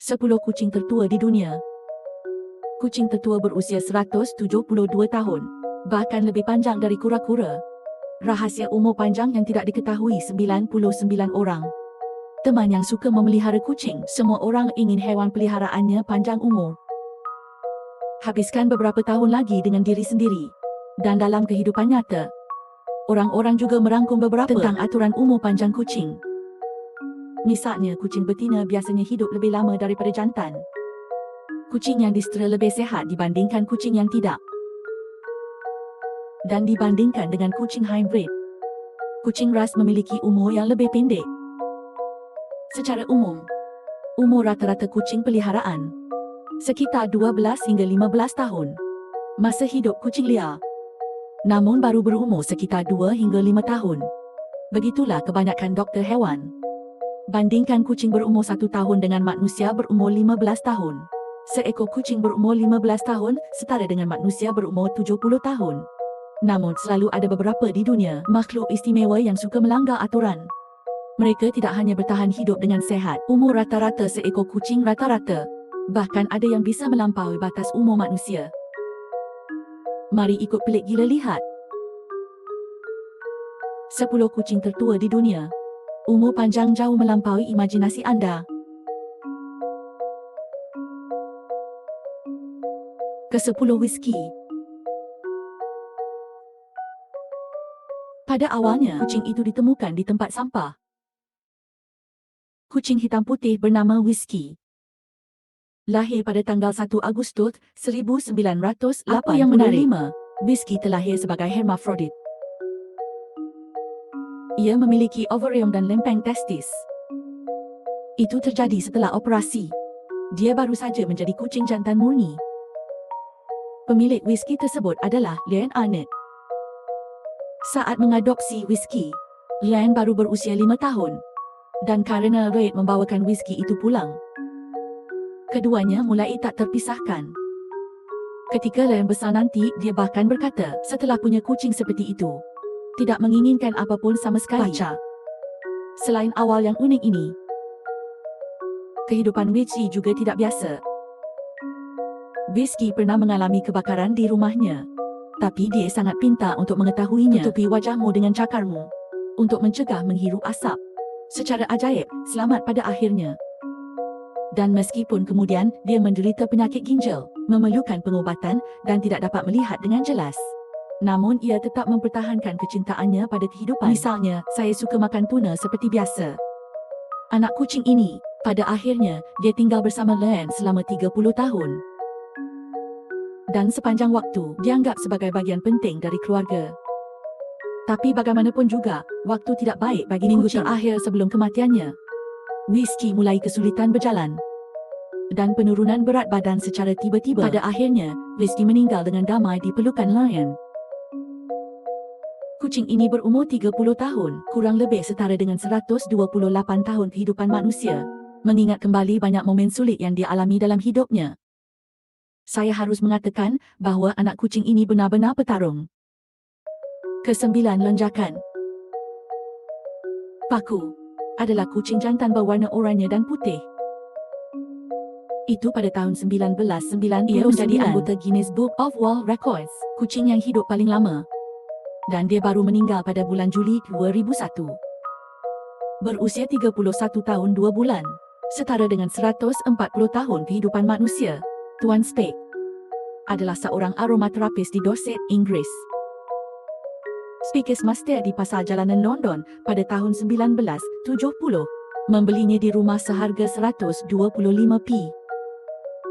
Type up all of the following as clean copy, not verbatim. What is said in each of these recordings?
10 kucing tertua di dunia. Kucing tertua berusia 172 tahun, bahkan lebih panjang dari kura-kura. Rahasia umur panjang yang tidak diketahui 99 orang. Teman yang suka memelihara kucing, semua orang ingin hewan peliharaannya panjang umur. Habiskan beberapa tahun lagi dengan diri sendiri. Dan dalam kehidupan nyata, orang-orang juga merangkum beberapa tentang aturan umur panjang kucing. Misalnya, kucing betina biasanya hidup lebih lama daripada jantan. Kucing yang disetera lebih sehat dibandingkan kucing yang tidak. Dan dibandingkan dengan kucing hybrid, kucing ras memiliki umur yang lebih pendek. Secara umum, umur rata-rata kucing peliharaan sekitar 12 hingga 15 tahun. Masa hidup kucing liar, namun baru berumur sekitar 2 hingga 5 tahun. Begitulah kebanyakan doktor hewan. Bandingkan kucing berumur 1 tahun dengan manusia berumur 15 tahun. Seekor kucing berumur 15 tahun setara dengan manusia berumur 70 tahun. Namun selalu ada beberapa di dunia makhluk istimewa yang suka melanggar aturan. Mereka tidak hanya bertahan hidup dengan sehat, umur rata-rata seekor kucing rata-rata, bahkan ada yang bisa melampaui batas umur manusia. Mari ikut pelik gila lihat 10 kucing tertua di dunia. Umur panjang jauh melampaui imajinasi anda. Ke-10 Whisky. Pada awalnya, kucing itu ditemukan di tempat sampah. Kucing hitam putih bernama Whisky lahir pada tanggal 1 Agustus 1985. Apa yang menarik? Whisky terlahir sebagai hermafrodit. Ia memiliki ovarium dan lempeng testis. Itu terjadi setelah operasi. Dia baru saja menjadi kucing jantan murni. Pemilik Whisky tersebut adalah Liane Arnett. Saat mengadopsi Whisky, Liane baru berusia 5 tahun. Dan karena Reid membawakan Whisky itu pulang, keduanya mulai tak terpisahkan. Ketika Liane besar nanti, dia bahkan berkata, setelah punya kucing seperti itu, tidak menginginkan apapun sama sekali. Selain awal yang unik ini, kehidupan Whisky juga tidak biasa. Whisky pernah mengalami kebakaran di rumahnya. Tapi dia sangat pintar untuk mengetahuinya. Tutupi wajahmu dengan cakarmu untuk mencegah menghirup asap. Secara ajaib, selamat pada akhirnya. Dan meskipun kemudian dia menderita penyakit ginjal, memerlukan pengobatan dan tidak dapat melihat dengan jelas, namun ia tetap mempertahankan kecintaannya pada kehidupan. Misalnya, saya suka makan tuna seperti biasa. Anak kucing ini, pada akhirnya, dia tinggal bersama Liane selama 30 tahun. Dan sepanjang waktu, dianggap sebagai bagian penting dari keluarga. Tapi bagaimanapun juga, waktu tidak baik bagi minggu terakhir sebelum kematiannya. Whisky mulai kesulitan berjalan dan penurunan berat badan secara tiba-tiba. Pada akhirnya, Whisky meninggal dengan damai di pelukan Liane. Kucing ini berumur 30 tahun, kurang lebih setara dengan 128 tahun kehidupan manusia. Mengingat kembali banyak momen sulit yang dia alami dalam hidupnya, saya harus mengatakan bahawa anak kucing ini benar-benar petarung. Ke-9 Lonjakan. Paku adalah kucing jantan berwarna oranye dan putih. Itu pada tahun 1999. Ia menjadi anggota Guinness Book of World Records, kucing yang hidup paling lama. Dan dia baru meninggal pada bulan Juli 2001. Berusia 31 tahun 2 bulan, setara dengan 140 tahun kehidupan manusia. Tuan Speke adalah seorang aromaterapis di Dorset, Inggris. Speke's Master di pasar jalanan London pada tahun 1970. Membelinya di rumah seharga 125p.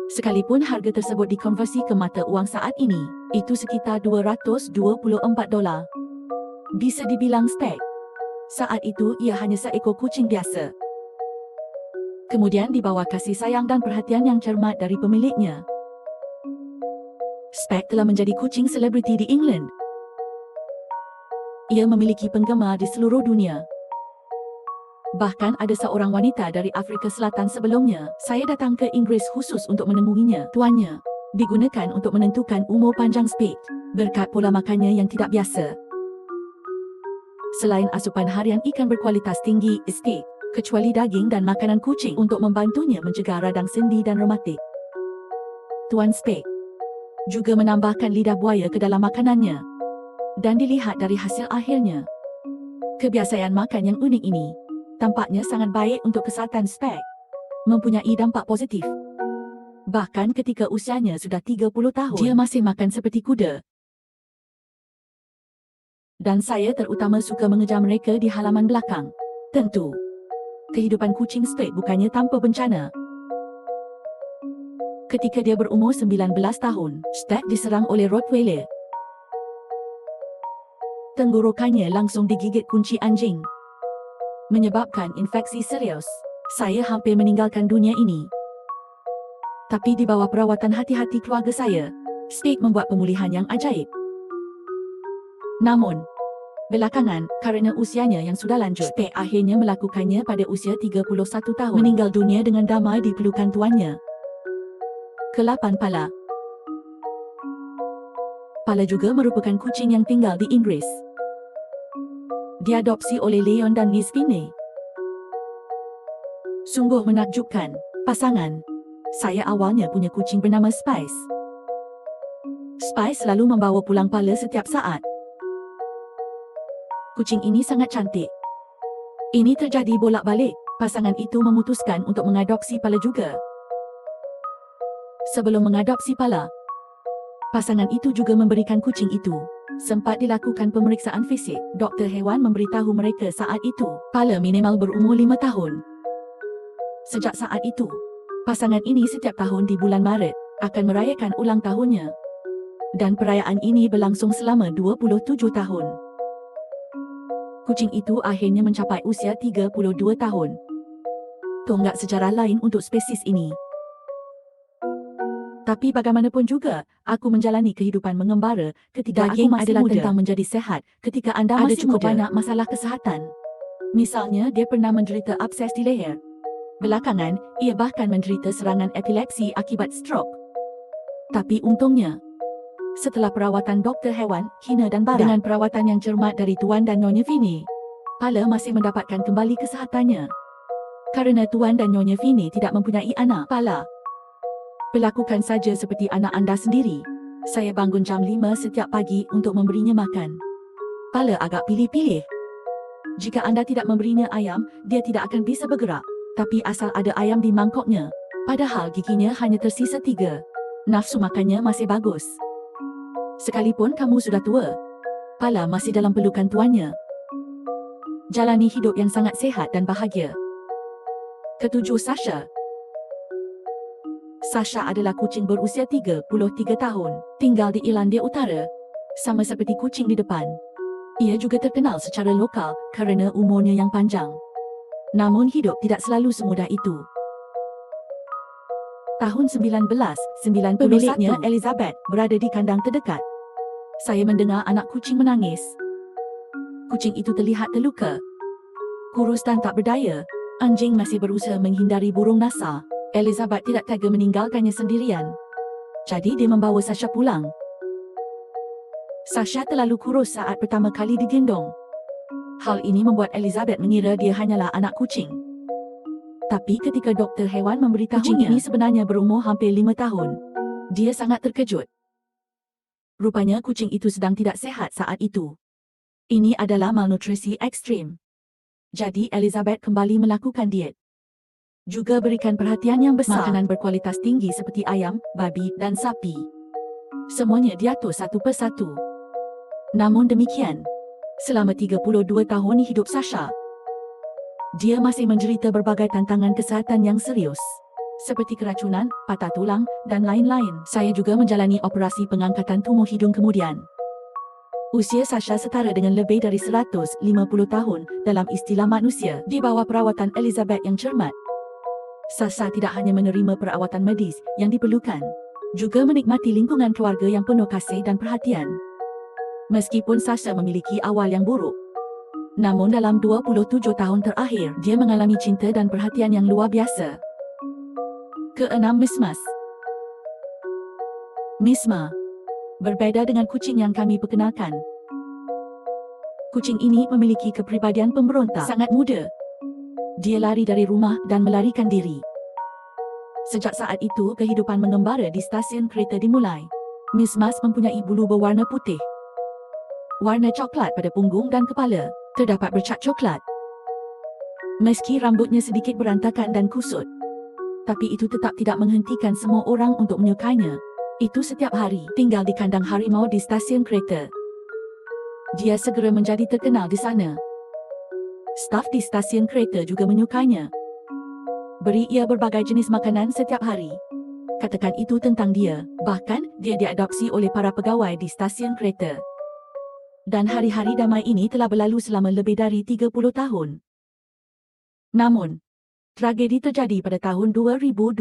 Sekalipun harga tersebut dikonversi ke mata wang saat ini, itu sekitar $224. Bisa dibilang Speke saat itu ia hanya seekor kucing biasa. Kemudian di bawah kasih sayang dan perhatian yang cermat dari pemiliknya, Speke telah menjadi kucing selebriti di England. Ia memiliki penggemar di seluruh dunia. Bahkan ada seorang wanita dari Afrika Selatan sebelumnya. Saya datang ke Inggris khusus untuk menemuinya. Tuannya digunakan untuk menentukan umur panjang Speke berkat pola makannya yang tidak biasa. Selain asupan harian ikan berkualitas tinggi, Speke kecuali daging dan makanan kucing untuk membantunya mencegah radang sendi dan reumatik. Tuan Spade juga menambahkan lidah buaya ke dalam makanannya. Dan dilihat dari hasil akhirnya, kebiasaan makan yang unik ini tampaknya sangat baik untuk kesihatan Spade. Mempunyai dampak positif. Bahkan ketika usianya sudah 30 tahun, dia masih makan seperti kuda. Dan saya terutama suka mengejar mereka di halaman belakang. Tentu, kehidupan kucing Spade bukannya tanpa bencana. Ketika dia berumur 19 tahun, Spade diserang oleh Rottweiler. Tenggorokannya langsung digigit kunci anjing, menyebabkan infeksi serius. Saya hampir meninggalkan dunia ini. Tapi di bawah perawatan hati-hati keluarga saya, Spade membuat pemulihan yang ajaib. Namun, belakangan, kerana usianya yang sudah lanjut, Spade akhirnya melakukannya pada usia 31 tahun. Meninggal dunia dengan damai di pelukan tuannya. Ke-8 Pala. Pala juga merupakan kucing yang tinggal di Inggris. Diadopsi oleh Leon dan Liz Finney. Sungguh menakjubkan, pasangan. Saya awalnya punya kucing bernama Spice. Spice selalu membawa pulang Pala setiap saat. Kucing ini sangat cantik. Ini terjadi bolak-balik. Pasangan itu memutuskan untuk mengadopsi Pala juga. Sebelum mengadopsi Pala, pasangan itu juga memberikan kucing itu. Sempat dilakukan pemeriksaan fisik. Doktor hewan memberitahu mereka saat itu, Pala minimal berumur 5 tahun. Sejak saat itu, pasangan ini setiap tahun di bulan Maret akan merayakan ulang tahunnya. Dan perayaan ini berlangsung selama 27 tahun. Kucing itu akhirnya mencapai usia 32 tahun. Tonggak sejarah lain untuk spesies ini. Tapi bagaimanapun juga, aku menjalani kehidupan mengembara ketika aku masih adalah muda. Tentang menjadi sehat ketika anda masih cukup muda. Banyak masalah kesihatan. Misalnya, dia pernah menderita abses di leher. Belakangan, ia bahkan menderita serangan epilepsi akibat stroke. Tapi untungnya, setelah perawatan doktor hewan, Hina dan Barat, dengan perawatan yang cermat dari Tuan dan Nyonya Finney, Pala masih mendapatkan kembali kesihatannya. Kerana Tuan dan Nyonya Finney tidak mempunyai anak, Pala berlakukan saja seperti anak anda sendiri. Saya bangun jam 5 setiap pagi untuk memberinya makan. Pala agak pilih-pilih. Jika anda tidak memberinya ayam, dia tidak akan bisa bergerak. Tapi asal ada ayam di mangkoknya, padahal giginya hanya tersisa 3, nafsu makannya masih bagus. Sekalipun kamu sudah tua, Pala masih dalam pelukan tuannya. Jalani hidup yang sangat sehat dan bahagia. Ketujuh Sasha. Sasha adalah kucing berusia 33 tahun, tinggal di Irlandia Utara. Sama seperti kucing di depan, ia juga terkenal secara lokal kerana umurnya yang panjang. Namun hidup tidak selalu semudah itu. Tahun 1991, pemiliknya Elizabeth berada di kandang terdekat. Saya mendengar anak kucing menangis. Kucing itu terlihat terluka, kurus dan tak berdaya. Anjing masih berusaha menghindari burung nasa. Elizabeth tidak tega meninggalkannya sendirian. Jadi dia membawa Sasha pulang. Sasha terlalu kurus saat pertama kali digendong. Hal ini membuat Elizabeth mengira dia hanyalah anak kucing. Tapi ketika doktor hewan memberitahunya kucing ini sebenarnya berumur hampir 5 tahun, dia sangat terkejut. Rupanya kucing itu sedang tidak sehat saat itu. Ini adalah malnutrisi ekstrim. Jadi Elizabeth kembali melakukan diet. Juga berikan perhatian yang besar. Makanan berkualitas tinggi seperti ayam, babi dan sapi. Semuanya diatur satu persatu. Namun demikian, selama 32 tahun hidup Sasha, dia masih menderita berbagai tantangan kesihatan yang serius, seperti keracunan, patah tulang, dan lain-lain. Saya juga menjalani operasi pengangkatan tumor hidung kemudian. Usia Sasha setara dengan lebih dari 150 tahun dalam istilah manusia. Di bawah perawatan Elizabeth yang cermat, Sasha tidak hanya menerima perawatan medis yang diperlukan, juga menikmati lingkungan keluarga yang penuh kasih dan perhatian. Meskipun Sasha memiliki awal yang buruk, namun dalam 27 tahun terakhir, dia mengalami cinta dan perhatian yang luar biasa. Keenam, Mismas. Misma berbeda dengan kucing yang kami perkenalkan. Kucing ini memiliki kepribadian pemberontak. Sangat muda. Dia lari dari rumah dan melarikan diri. Sejak saat itu, kehidupan mengembara di stesen kereta dimulai. Miss Mas mempunyai bulu berwarna putih, warna coklat pada punggung dan kepala. Terdapat bercat coklat. Meski rambutnya sedikit berantakan dan kusut, tapi itu tetap tidak menghentikan semua orang untuk menyukainya. Itu setiap hari, tinggal di kandang harimau di stesen kereta. Dia segera menjadi terkenal di sana. Staf di stesen kereta juga menyukainya. Beri ia berbagai jenis makanan setiap hari. Katakan itu tentang dia. Bahkan, dia diadopsi oleh para pegawai di stesen kereta. Dan hari-hari damai ini telah berlalu selama lebih dari 30 tahun. Namun, tragedi terjadi pada tahun 2012.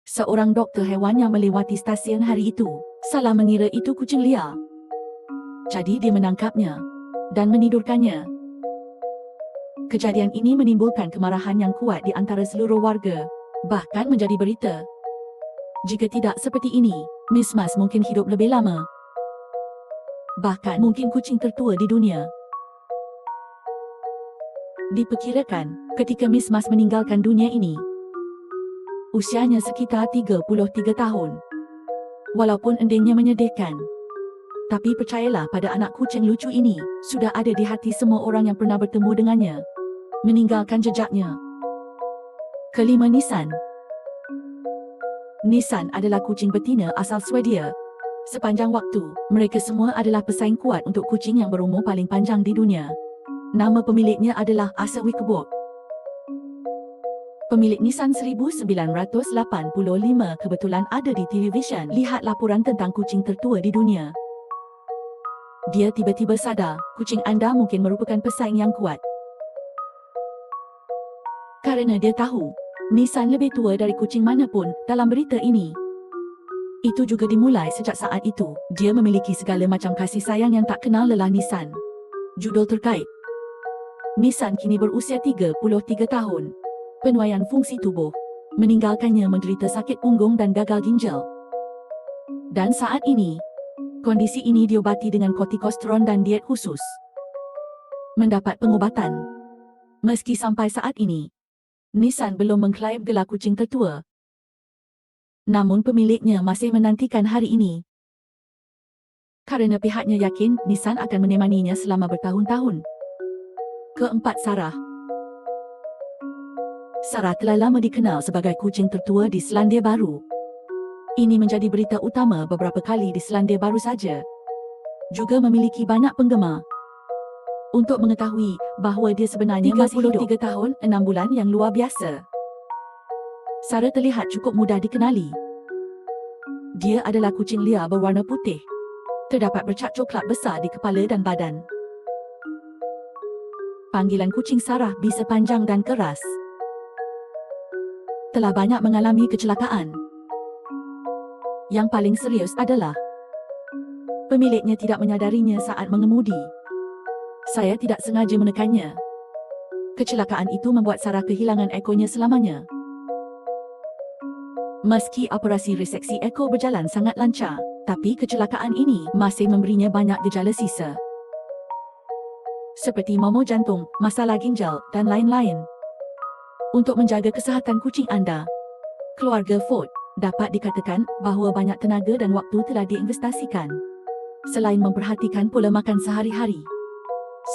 Seorang doktor hewan yang melewati stesen hari itu salah mengira itu kucing liar. Jadi dia menangkapnya dan menidurkannya. Kejadian ini menimbulkan kemarahan yang kuat di antara seluruh warga, bahkan menjadi berita. Jika tidak seperti ini, Miss Mas mungkin hidup lebih lama. Bahkan mungkin kucing tertua di dunia. Diperkirakan, ketika Miss Mas meninggalkan dunia ini, usianya sekitar 33 tahun. Walaupun endingnya menyedihkan, tapi percayalah pada anak kucing lucu ini, sudah ada di hati semua orang yang pernah bertemu dengannya, meninggalkan jejaknya. Kelima, Nissan. Nissan adalah kucing betina asal Swedia. Sepanjang waktu, mereka semua adalah pesaing kuat untuk kucing yang berumur paling panjang di dunia. Nama pemiliknya adalah Asa Wickerborg. Pemilik Nissan 1985 kebetulan ada di televisyen lihat laporan tentang kucing tertua di dunia. Dia tiba-tiba sadar, kucing anda mungkin merupakan pesaing yang kuat. Karena dia tahu, Nissan lebih tua dari kucing manapun dalam berita ini. Itu juga dimulai sejak saat itu, dia memiliki segala macam kasih sayang yang tak kenal lelah Nissan. Judul terkait. Nissan kini berusia 33 tahun. Penuaian fungsi tubuh meninggalkannya menderita sakit punggung dan gagal ginjal. Dan saat ini, kondisi ini diobati dengan kortikosteron dan diet khusus. Mendapat pengobatan. Meski sampai saat ini, Nissan belum mengklaim gelar kucing tertua. Namun pemiliknya masih menantikan hari ini. Karena pihaknya yakin Nissan akan menemaninya selama bertahun-tahun. Keempat, Sarah. Sarah telah lama dikenal sebagai kucing tertua di Selandia Baru. Ini menjadi berita utama beberapa kali di Selandia Baru saja. Juga memiliki banyak penggemar. Untuk mengetahui bahawa dia sebenarnya masih hidup 33 tahun 6 bulan yang luar biasa. Sarah terlihat cukup mudah dikenali. Dia adalah kucing liar berwarna putih. Terdapat bercat coklat besar di kepala dan badan. Panggilan kucing Sarah bisa panjang dan keras. Telah banyak mengalami kecelakaan. Yang paling serius adalah pemiliknya tidak menyadarinya saat mengemudi. Saya tidak sengaja menekannya. Kecelakaan itu membuat Sarah kehilangan ekornya selamanya. Meski operasi reseksi ekor berjalan sangat lancar, tapi kecelakaan ini masih memberinya banyak gejala sisa. Seperti momor jantung, masalah ginjal dan lain-lain. Untuk menjaga kesihatan kucing anda, keluarga Ford dapat dikatakan bahawa banyak tenaga dan waktu telah diinvestasikan. Selain memperhatikan pola makan sehari-hari,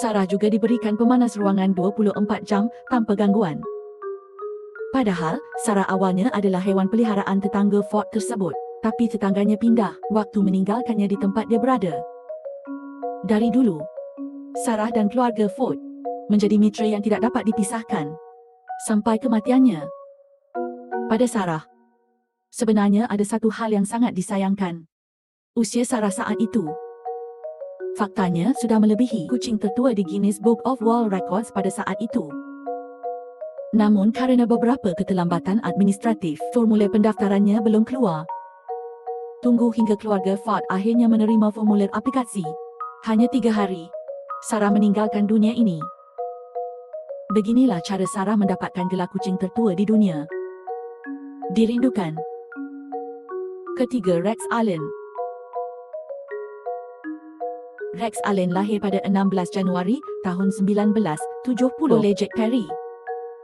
Sarah juga diberikan pemanas ruangan 24 jam tanpa gangguan. Padahal, Sarah awalnya adalah hewan peliharaan tetangga Ford tersebut, tapi tetangganya pindah waktu meninggalkannya di tempat dia berada. Dari dulu, Sarah dan keluarga Ford menjadi mitra yang tidak dapat dipisahkan sampai kematiannya. Pada Sarah, sebenarnya ada satu hal yang sangat disayangkan. Usia Sarah saat itu. Faktanya sudah melebihi kucing tertua di Guinness Book of World Records pada saat itu. Namun karena beberapa keterlambatan administratif, formulir pendaftarannya belum keluar. Tunggu hingga keluarga Ford akhirnya menerima formulir aplikasi. Hanya 3 hari, Sarah meninggalkan dunia ini. Beginilah cara Sarah mendapatkan gelar kucing tertua di dunia. Dirindukan. Ketiga, Rex Allen. Rex Allen lahir pada 16 Januari tahun 1970 oleh Jack Perry.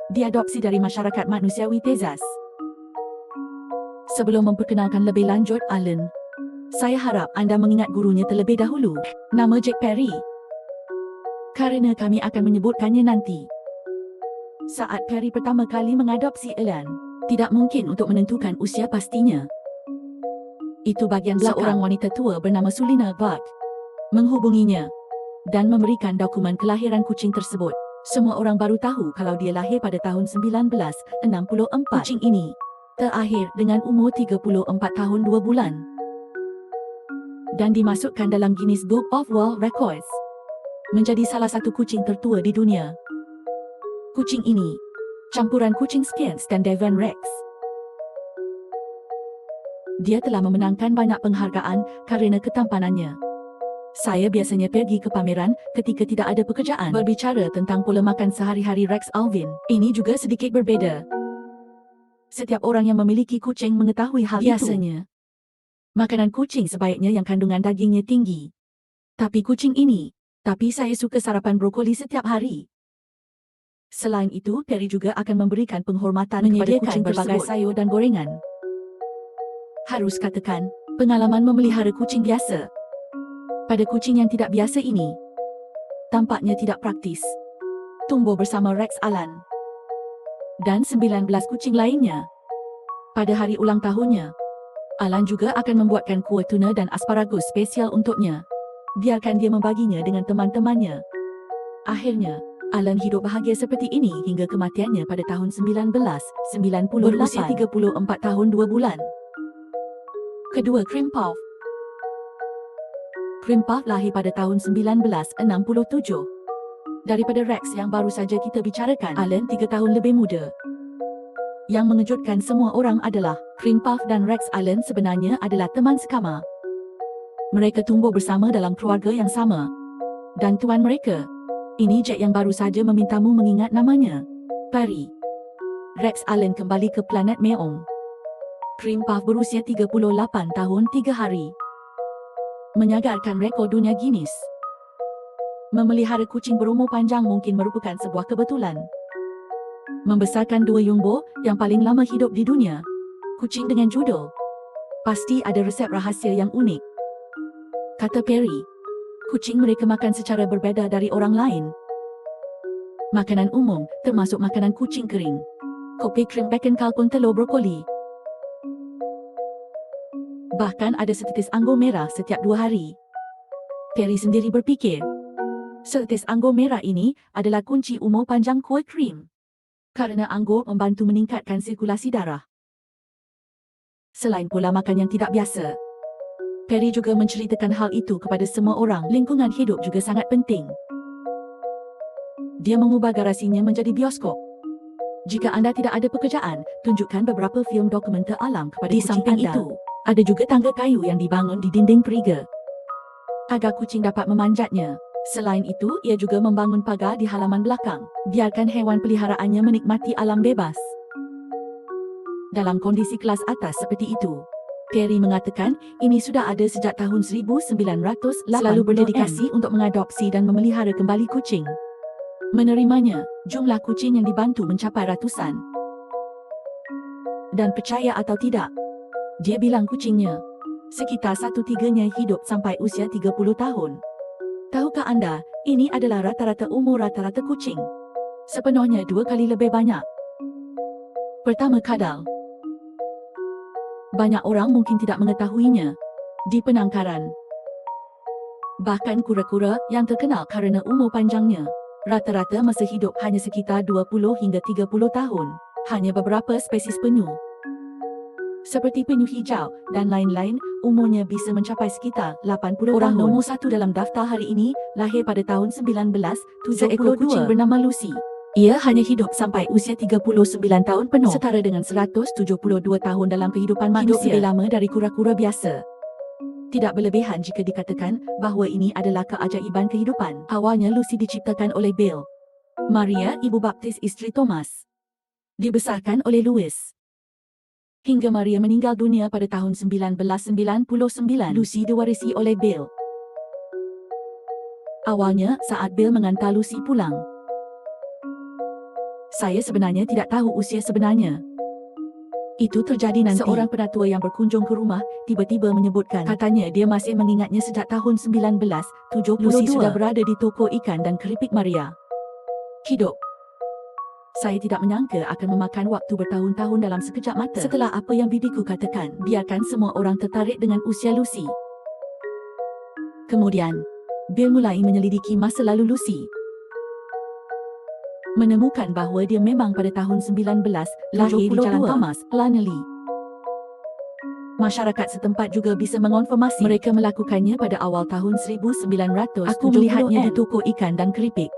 diadopsi dari masyarakat manusiawi Texas. Sebelum memperkenalkan lebih lanjut Alan, saya harap anda mengingat gurunya terlebih dahulu. Nama Jack Perry. Kerana kami akan menyebutkannya nanti. Saat Perry pertama kali mengadopsi Alan, tidak mungkin untuk menentukan usia pastinya. Itu bagian belakang. Seorang wanita tua bernama Sulina Buck menghubunginya dan memberikan dokumen kelahiran kucing tersebut. Semua orang baru tahu kalau dia lahir pada tahun 1964. Kucing ini terakhir dengan umur 34 tahun 2 bulan dan dimasukkan dalam Guinness Book of World Records menjadi salah satu kucing tertua di dunia. Kucing ini campuran kucing Sphinx dan Devon Rex. Dia telah memenangkan banyak penghargaan kerana ketampanannya. Saya biasanya pergi ke pameran ketika tidak ada pekerjaan berbicara tentang pola makan sehari-hari Rex Alvin. Ini juga sedikit berbeza. Setiap orang yang memiliki kucing mengetahui hal biasanya. Makanan kucing sebaiknya yang kandungan dagingnya tinggi. Tapi saya suka sarapan brokoli setiap hari. Selain itu, Perry juga akan memberikan penghormatan kepada kucing berbagai sayur dan gorengan. Harus katakan, pengalaman memelihara kucing biasa pada kucing yang tidak biasa ini tampaknya tidak praktis. Tumbuh bersama Rex Alan dan 19 kucing lainnya. Pada hari ulang tahunnya, Alan juga akan membuatkan kuah tuna dan asparagus spesial untuknya. Biarkan dia membaginya dengan teman-temannya. Akhirnya, Alan hidup bahagia seperti ini hingga kematiannya pada tahun 1998 berusia 34 tahun 2 bulan. Kedua, Cream Puff. Cream Puff lahir pada tahun 1967. Daripada Rex yang baru saja kita bicarakan, Alan 3 tahun lebih muda. Yang mengejutkan semua orang adalah Cream Puff dan Rex Allen sebenarnya adalah teman sekamar. Mereka tumbuh bersama dalam keluarga yang sama. Dan tuan mereka, ini Jack yang baru saja memintamu mengingat namanya, Perry. Rex Allen kembali ke planet Meong. Cream Puff berusia 38 tahun 3 hari. Menyagarkan rekod dunia Guinness. Memelihara kucing berumur panjang mungkin merupakan sebuah kebetulan. Membesarkan 2 Yungbo yang paling lama hidup di dunia, kucing dengan judul, pasti ada resep rahasia yang unik. Kata Perry, kucing mereka makan secara berbeza dari orang lain. Makanan umum termasuk makanan kucing kering, kopi, krim, bacon, kalkun, telur, brokoli. Bahkan ada setetes anggur merah setiap 2 hari. Perry sendiri berfikir, setetes anggur merah ini adalah kunci umur panjang kuih krim. Kerana anggur membantu meningkatkan sirkulasi darah. Selain pola makan yang tidak biasa, Perry juga menceritakan hal itu kepada semua orang. Lingkungan hidup juga sangat penting. Dia mengubah garasinya menjadi bioskop. Jika anda tidak ada pekerjaan, tunjukkan beberapa filem dokumenter alam kepada kucing anda. Di samping itu, ada juga tangga kayu yang dibangun di dinding periga agar kucing dapat memanjatnya. Selain itu, ia juga membangun pagar di halaman belakang. Biarkan hewan peliharaannya menikmati alam bebas. Dalam kondisi kelas atas seperti itu, Perry mengatakan ini sudah ada sejak tahun 1980. Selalu berdedikasi untuk mengadopsi dan memelihara kembali kucing. Menerimanya, jumlah kucing yang dibantu mencapai ratusan. Dan percaya atau tidak, dia bilang kucingnya, sekitar 1/3-nya hidup sampai usia 30 tahun. Tahukah anda, ini adalah rata-rata umur rata-rata kucing. Sepenuhnya 2 kali lebih banyak. Pertama, kadal. Banyak orang mungkin tidak mengetahuinya. Di penangkaran, bahkan kura-kura yang terkenal kerana umur panjangnya, rata-rata masa hidup hanya sekitar 20 hingga 30 tahun. Hanya beberapa spesies penyu, seperti penyu hijau dan lain-lain, umurnya bisa mencapai sekitar 80 tahun. Orang nombor 1 dalam daftar hari ini lahir pada tahun 1972. Seekor kucing bernama Lucy. Ia hanya hidup sampai usia 39 tahun penuh, setara dengan 172 tahun dalam kehidupan manusia. Hidup lebih lama dari kura-kura biasa. Tidak berlebihan jika dikatakan bahawa ini adalah keajaiban kehidupan. Awalnya Lucy diciptakan oleh Bill, Maria, ibu baptis isteri Thomas. Dibesarkan oleh Louis. Hingga Maria meninggal dunia pada tahun 1999, Lucy diwarisi oleh Bill. Awalnya, saat Bill mengantar Lucy pulang, Saya sebenarnya tidak tahu usia sebenarnya. Itu terjadi nanti. Seorang penatua yang berkunjung ke rumah tiba-tiba menyebutkan katanya dia masih mengingatnya sejak tahun 1972. Lucy sudah berada di toko ikan dan keripik Maria. Hidup. Saya tidak menyangka akan memakan waktu bertahun-tahun dalam sekejap mata. Setelah apa yang bibiku katakan, biarkan semua orang tertarik dengan usia Lucy. Kemudian, Bill mulai menyelidiki masa lalu Lucy. Menemukan bahawa dia memang pada tahun 1972 lahir di Jalan Thomas, Laneley. Masyarakat setempat juga bisa mengonfirmasi mereka melakukannya pada awal tahun 1970. Aku melihatnya di toko ikan dan keripik.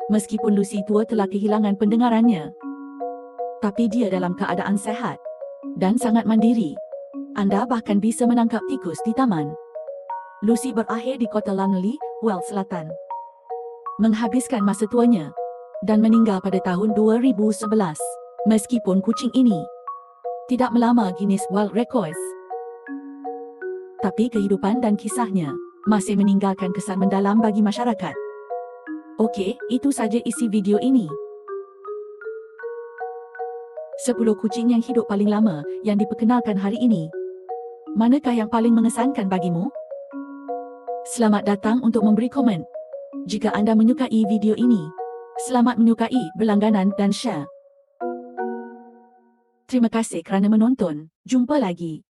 Meskipun Lucy tua telah kehilangan pendengarannya, tapi dia dalam keadaan sehat dan sangat mandiri. Anda bahkan bisa menangkap tikus di taman. Lucy berakhir di kota Laneley, Wales Selatan, menghabiskan masa tuanya dan meninggal pada tahun 2011. Meskipun kucing ini tidak melama Guinness World Records, tapi kehidupan dan kisahnya masih meninggalkan kesan mendalam bagi masyarakat. Okey, itu saja isi video ini. 10 kucing yang hidup paling lama yang diperkenalkan hari ini. Manakah yang paling mengesankan bagimu? Selamat datang untuk memberi komen. Jika anda menyukai video ini, selamat menyukai, berlangganan dan share. Terima kasih kerana menonton. Jumpa lagi.